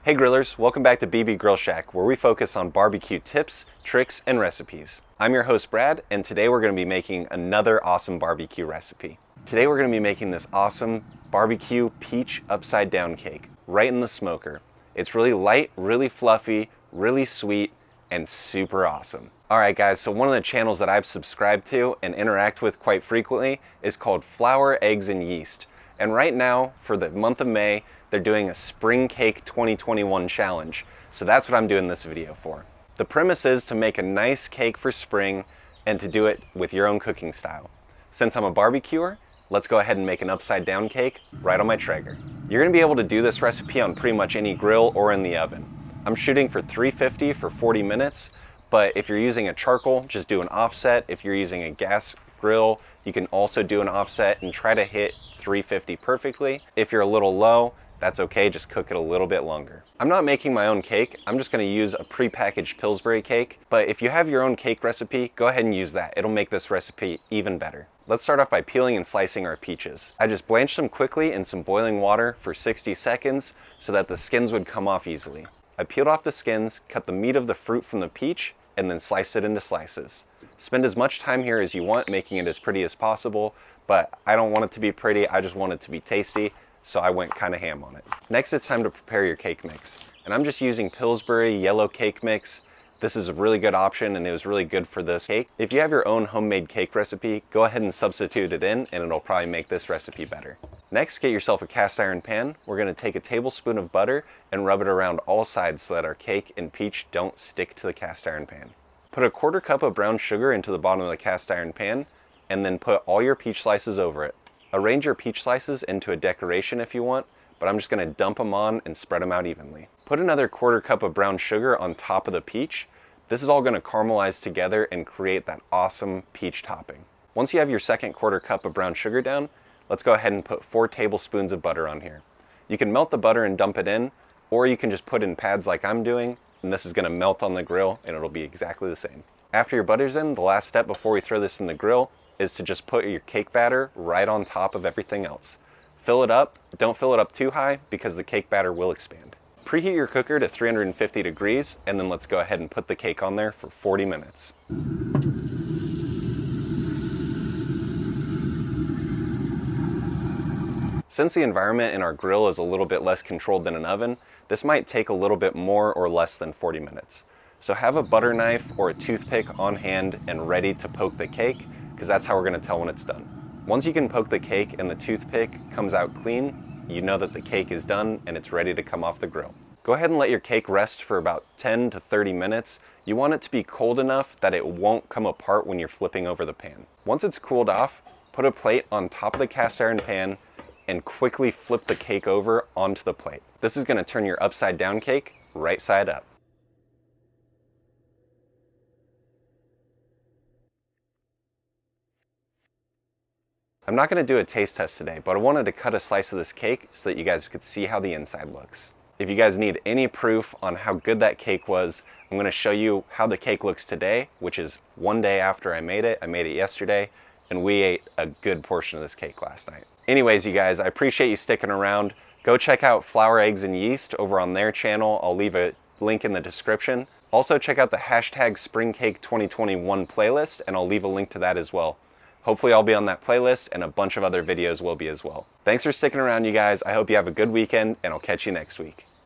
Hey grillers, welcome back to BB Grill Shack, where we focus on barbecue tips, tricks, and recipes. I'm your host Brad, and today we're going to be making another awesome barbecue recipe. Today we're going to be making this awesome barbecue peach upside down cake, right in the smoker. It's really light, really fluffy, really sweet, and super awesome. Alright guys, so one of the channels that I've subscribed to and interact with quite frequently is called Flour, Eggs, and Yeast. And right now, for the month of May, they're doing a Spring Cake 2021 challenge. So that's what I'm doing this video for. The premise is to make a nice cake for spring and to do it with your own cooking style. Since I'm a barbecuer, let's go ahead and make an upside down cake right on my Traeger. You're gonna be able to do this recipe on pretty much any grill or in the oven. I'm shooting for 350 for 40 minutes, but if you're using a charcoal, just do an offset. If you're using a gas grill, you can also do an offset and try to hit 350 perfectly. If you're a little low, that's okay, just cook it a little bit longer. I'm not making my own cake, I'm just gonna use a pre-packaged Pillsbury cake, but if you have your own cake recipe, go ahead and use that. It'll make this recipe even better. Let's start off by peeling and slicing our peaches. I just blanched them quickly in some boiling water for 60 seconds so that the skins would come off easily. I peeled off the skins, cut the meat of the fruit from the peach, and then sliced it into slices. Spend as much time here as you want making it as pretty as possible, but I don't want it to be pretty, I just want it to be tasty. So I went kind of ham on it. Next, it's time to prepare your cake mix. And I'm just using Pillsbury yellow cake mix. This is a really good option and it was really good for this cake. If you have your own homemade cake recipe, go ahead and substitute it in and it'll probably make this recipe better. Next, get yourself a cast iron pan. We're gonna take a tablespoon of butter and rub it around all sides so that our cake and peach don't stick to the cast iron pan. Put a 1/4 cup of brown sugar into the bottom of the cast iron pan and then put all your peach slices over it. Arrange your peach slices into a decoration if you want, but I'm just going to dump them on and spread them out evenly. Put another 1/4 cup of brown sugar on top of the peach. This is all going to caramelize together and create that awesome peach topping. Once you have your second 1/4 cup of brown sugar down, let's go ahead and put 4 tablespoons of butter on here. You can melt the butter and dump it in, or you can just put in pads like I'm doing, and this is going to melt on the grill and it'll be exactly the same. After your butter's in, the last step before we throw this in the grill is to just put your cake batter right on top of everything else. Fill it up, don't fill it up too high because the cake batter will expand. Preheat your cooker to 350 degrees and then let's go ahead and put the cake on there for 40 minutes. Since the environment in our grill is a little bit less controlled than an oven, this might take a little bit more or less than 40 minutes. So have a butter knife or a toothpick on hand and ready to poke the cake, because that's how we're going to tell when it's done. Once you can poke the cake and the toothpick comes out clean, you know that the cake is done and it's ready to come off the grill. Go ahead and let your cake rest for about 10 to 30 minutes. You want it to be cold enough that it won't come apart when you're flipping over the pan. Once it's cooled off, put a plate on top of the cast iron pan and quickly flip the cake over onto the plate. This is going to turn your upside down cake right side up. I'm not going to do a taste test today, but I wanted to cut a slice of this cake so that you guys could see how the inside looks. If you guys need any proof on how good that cake was, I'm going to show you how the cake looks today, which is one day after I made it. I made it yesterday, and we ate a good portion of this cake last night. Anyways, you guys, I appreciate you sticking around. Go check out Flour, Eggs, and Yeast over on their channel. I'll leave a link in the description. Also, check out the hashtag Spring Cake 2021 playlist, and I'll leave a link to that as well. Hopefully I'll be on that playlist and a bunch of other videos will be as well. Thanks for sticking around, you guys. I hope you have a good weekend and I'll catch you next week.